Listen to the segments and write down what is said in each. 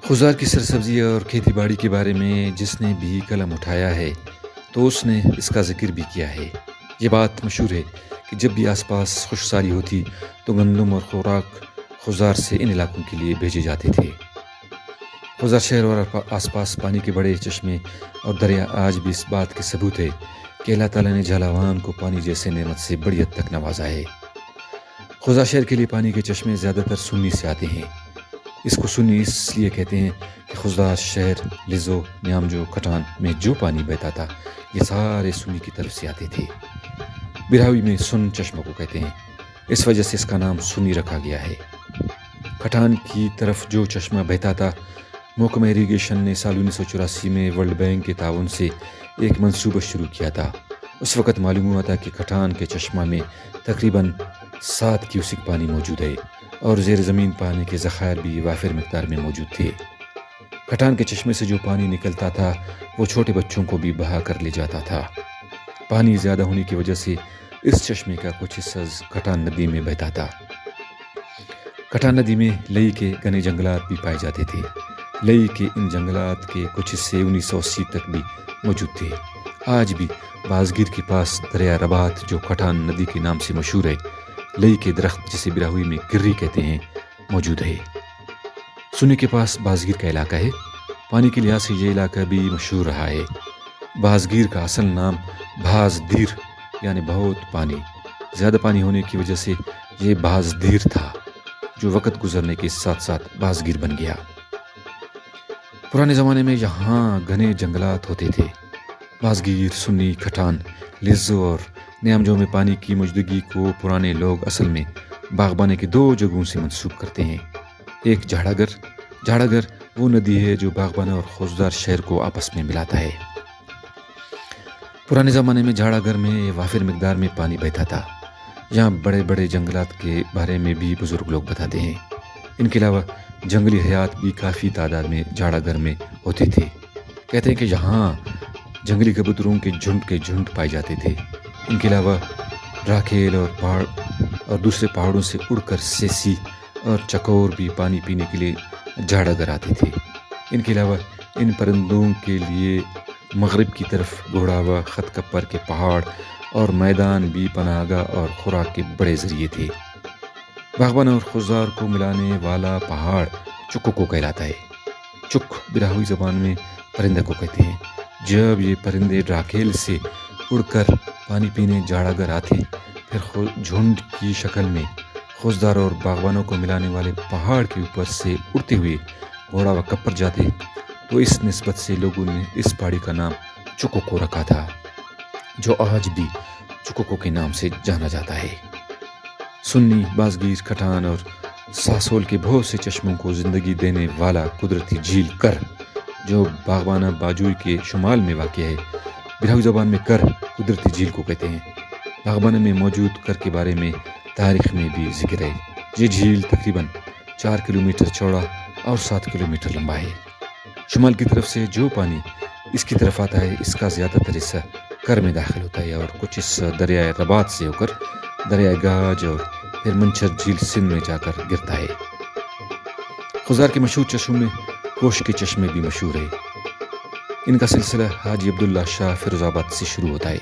خضار کی سرسبزی اور کھیتی باڑی کے بارے میں جس نے بھی قلم اٹھایا ہے تو اس نے اس کا ذکر بھی کیا ہے۔ یہ بات مشہور ہے کہ جب بھی آس پاس خشکسالی ہوتی تو گندم اور خوراک خضار سے ان علاقوں کے لیے بھیجے جاتے تھے۔ خضار شہر اور آس پاس پانی کے بڑے چشمے اور دریا آج بھی اس بات کے ثبوت ہے کہ اللہ تعالیٰ نے جھلاوان کو پانی جیسے نعمت سے بڑی حد تک نوازا ہے۔ خضار شہر کے لیے پانی کے چشمے زیادہ تر سنی سے آتے ہیں۔ اس کو سنی اس لیے کہتے ہیں کہ خضار شہر لزو نیامجو کھٹان میں جو پانی بہتا تھا یہ سارے سنی کی طرف سے آتے تھے۔ براہوی میں سن چشموں کو کہتے ہیں، اس وجہ سے اس کا نام سنی رکھا گیا ہے۔ کھٹان کی طرف جو چشمہ بہتا تھا، محکمہ ایریگیشن نے سال 1984 میں ورلڈ بینک کے تعاون سے ایک منصوبہ شروع کیا تھا۔ اس وقت معلوم ہوا تھا کہ کھٹان کے چشمہ میں تقریباً 7 کیوسک پانی موجود ہے اور زیر زمین پانی کے ذخائر بھی وافر مقدار میں موجود تھے۔ کھٹان کے چشمے سے جو پانی نکلتا تھا وہ چھوٹے بچوں کو بھی بہا کر لے جاتا تھا۔ پانی زیادہ ہونے کی وجہ سے اس چشمے کا کچھ حصہ کھٹان ندی میں بہتا تھا۔ کھٹان ندی میں لئی کے گھنے جنگلات بھی پائے جاتے تھے۔ لئی کے ان جنگلات کے کچھ حصے 1980 تک بھی موجود تھے۔ آج بھی بازگیر کے پاس دریا ربات جو کھٹان ندی کے نام سے مشہور ہے، لئی کے درخت جسے براہوئی میں گری کہتے ہیں، موجود ہے۔ سنی کے پاس بازگیر کا علاقہ ہے۔ پانی کے لحاظ سے یہ علاقہ بھی مشہور رہا ہے۔ بازگیر کا اصل نام بھاز دیر یعنی بہت پانی، زیادہ پانی ہونے کی وجہ سے یہ بھاز دیر تھا جو وقت گزرنے کے ساتھ ساتھ بازگیر بن گیا۔ پرانے زمانے میں یہاں گھنے جنگلات ہوتے تھے۔ بازگیر، سنی، کھٹان، لزو اور نیامجو میں پانی کی موجودگی کو پرانے لوگ اصل میں باغبانی کے 2 جگہوں سے منسوب کرتے ہیں۔ ایک جھاڑا گر وہ ندی ہے جو باغبانہ اور خضار شہر کو آپس میں ملاتا ہے۔ پرانے زمانے میں جھاڑا گر میں وافر مقدار میں پانی بہتا تھا۔ یہاں بڑے بڑے جنگلات کے بارے میں بھی بزرگ لوگ بتاتے ہیں۔ ان کے علاوہ جنگلی حیات بھی کافی تعداد میں جھاڑا گر میں ہوتے تھے۔ کہتے ہیں کہ یہاں جنگلی کبوتروں کے جھنڈ پائے جاتے تھے۔ ان کے علاوہ راکھیل اور دوسرے پہاڑوں سے اڑ کر سیسی اور چکور بھی پانی پینے کے لیے جھاڑا گر آتے تھے۔ ان کے علاوہ ان پرندوں کے لیے مغرب کی طرف گھوڑاوا، خط کپر کے پہاڑ اور میدان بھی پناہ گاہ اور خوراک کے بڑے ذریعے تھے۔ باغبانہ اور خضار کو ملانے والا پہاڑ چکو کہلاتا ہے۔ چک براہوئی زبان میں پرندہ کو کہتے ہیں۔ جب یہ پرندے راکھیل سے اڑ کر پانی پینے جھاڑا گر آتے پھر جھنڈ کی شکل میں خضار اور باغبانوں کو ملانے والے پہاڑ کے اوپر سے اڑتے ہوئے گھوڑاوا کپر جاتے تو اس نسبت سے لوگوں نے اس پہاڑی کا نام چکو رکھا تھا جو آج بھی چکو کے نام سے جانا جاتا ہے۔ سنی، بازگیر، کھٹان اور ساسول کے بہت سے چشموں کو زندگی دینے والا قدرتی جھیل کر جو باغبانہ باجوئی کے شمال میں واقع ہے، براہوئی زبان میں کر قدرتی جھیل کو کہتے ہیں۔ باغبانہ میں موجود کر کے بارے میں تاریخ میں بھی ذکر ہے۔ یہ جھیل تقریباً 4 کلومیٹر چوڑا اور 7 کلومیٹر لمبا ہے۔ شمال کی طرف سے جو پانی اس کی طرف آتا ہے اس کا زیادہ تر حصہ کر میں داخل ہوتا ہے اور کچھ حصہ دریائے ربات سے ہو کر دریائے گاج اور پھر منچر جھیل سندھ میں جا کر گرتا ہے۔ خضار کے مشہور چشموں میں کوش کے چشمے بھی مشہور ہے۔ ان کا سلسلہ حاجی عبداللہ شاہ فیروز آباد سے شروع ہوتا ہے۔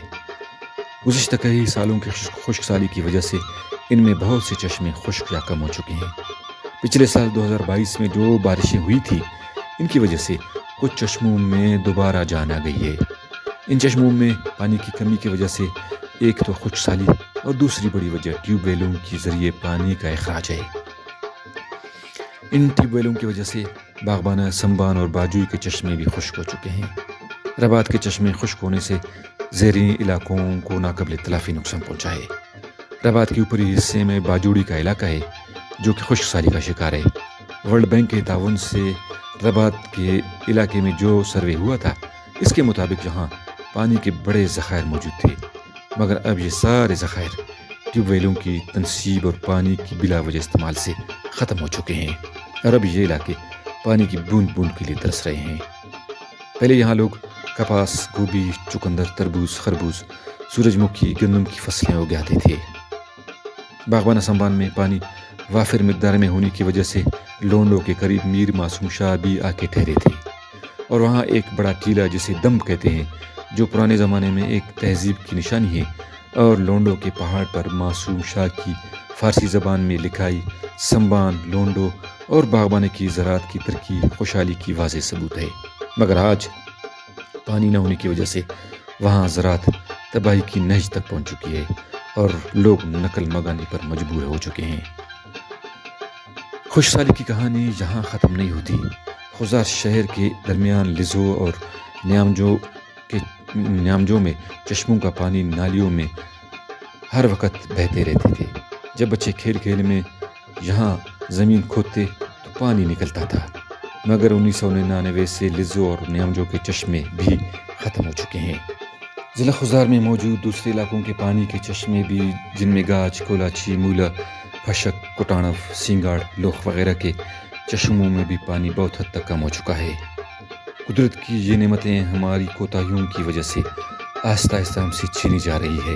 گزشتہ کئی سالوں کی خشک سالی کی وجہ سے ان میں بہت سے چشمے خشک یا کم ہو چکے ہیں۔ پچھلے سال 2022 میں جو بارشیں ہوئی تھی ان کی وجہ سے کچھ چشموں میں دوبارہ جان آ گئی ہے۔ ان چشموں میں پانی کی کمی کی وجہ سے ایک تو خشک سالی اور دوسری بڑی وجہ ٹیوب ویلوں کے ذریعے پانی کا اخراج ہے۔ ان ٹیوب ویلوں کی وجہ سے باغبانہ، سنبان اور باجوئی کے چشمے بھی خشک ہو چکے ہیں۔ ربات کے چشمے خشک ہونے سے زیریں علاقوں کو ناقابل تلافی نقصان پہنچا ہے۔ ربات کے اوپری حصے میں باجوڑی کا علاقہ ہے جو کہ خشک سالی کا شکار ہے۔ ورلڈ بینک کے تعاون سے ربات کے علاقے میں جو سروے ہوا تھا اس کے مطابق یہاں پانی کے بڑے ذخائر موجود تھے، مگر اب یہ سارے ذخائر ٹیوب ویلوں کی تنصیب اور پانی کی بلا وجہ استعمال سے ختم ہو چکے ہیں اور اب یہ علاقے پانی کی بوند بوند کے لیے ترس رہے ہیں۔ پہلے یہاں لوگ کپاس، گوبھی، چقندر، تربوز، خربوز، سورج مکھی، گندم کی فصلیں اگاتے تھے۔ باغبانہ سنبان میں پانی وافر مقدار میں ہونے کی وجہ سے لونڈوں کے قریب میر معصوم شاہ بھی آ کے ٹھہرے تھے، اور وہاں ایک بڑا ٹیلہ جسے دمب کہتے ہیں، جو پرانے زمانے میں ایک تہذیب کی نشانی ہے، اور لونڈوں کے پہاڑ پر معصوم شاہ کی فارسی زبان میں لکھائی سمبان، لونڈو اور باغبانی کی زراعت کی ترقی خوشحالی کی واضح ثبوت ہے۔ مگر آج پانی نہ ہونے کی وجہ سے وہاں زراعت تباہی کی نہج تک پہنچ چکی ہے، اور لوگ نقل مکانی پر مجبور ہو چکے ہیں۔ خوش سالی کی کہانی یہاں ختم نہیں ہوتی۔ خزار شہر کے درمیان لزو اور نیامجو میں چشموں کا پانی نالیوں میں ہر وقت بہتے رہتے تھے۔ جب بچے کھیل کھیل میں یہاں زمین کھودتے تو پانی نکلتا تھا، مگر 1999 سے لزو اور نیامجو کے چشمے بھی ختم ہو چکے ہیں۔ ضلع خزار میں موجود دوسرے علاقوں کے پانی کے چشمے بھی، جن میں گاچ، کولاچی، مولا، پھشک، کوٹانف، سینگاڑ، لوخ وغیرہ کے چشموں میں بھی پانی بہت حد تک کم ہو چکا ہے۔ قدرت کی یہ نعمتیں ہماری کوتاہیوں کی وجہ سے آہستہ آہستہ ہم سے چھینی جا رہی ہے۔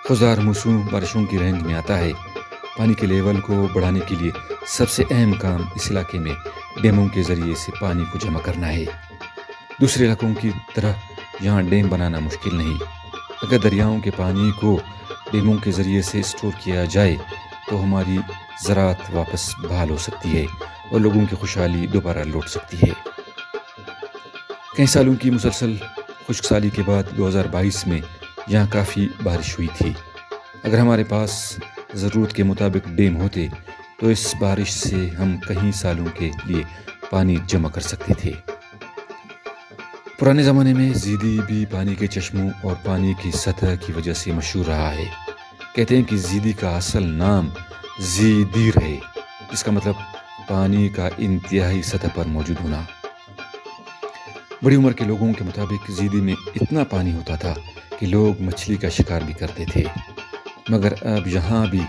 خزار موسم بارشوں کی رینج میں آتا ہے۔ پانی کے لیول کو بڑھانے کے لیے سب سے اہم کام اس علاقے میں ڈیموں کے ذریعے سے پانی کو جمع کرنا ہے۔ دوسرے علاقوں کی طرح یہاں ڈیم بنانا مشکل نہیں۔ اگر دریاؤں کے پانی کو ڈیموں کے ذریعے سے اسٹور کیا جائے تو ہماری زراعت واپس بحال ہو سکتی ہے اور لوگوں کی خوشحالی دوبارہ لوٹ سکتی ہے۔ کئی سالوں کی مسلسل خشک سالی کے بعد 2022 میں یہاں کافی بارش ہوئی تھی۔ اگر ہمارے پاس ضرورت کے مطابق ڈیم ہوتے تو اس بارش سے ہم کئی سالوں کے لیے پانی جمع کر سکتے تھے۔ پرانے زمانے میں زیدی بھی پانی کے چشموں اور پانی کی سطح کی وجہ سے مشہور رہا ہے۔ کہتے ہیں کہ زیدی کا اصل نام زیدیر ہے، جس کا مطلب پانی کا انتہائی سطح پر موجود ہونا۔ بڑی عمر کے لوگوں کے مطابق زیدی میں اتنا پانی ہوتا تھا کہ لوگ مچھلی کا شکار بھی کرتے تھے، مگر اب یہاں بھی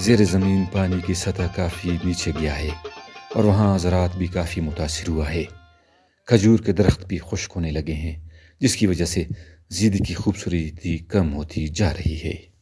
زیر زمین پانی کی سطح کافی نیچے گیا ہے، اور وہاں زراعت بھی کافی متاثر ہوا ہے۔ کھجور کے درخت بھی خشک ہونے لگے ہیں، جس کی وجہ سے زیدی کی خوبصورتی کم ہوتی جا رہی ہے۔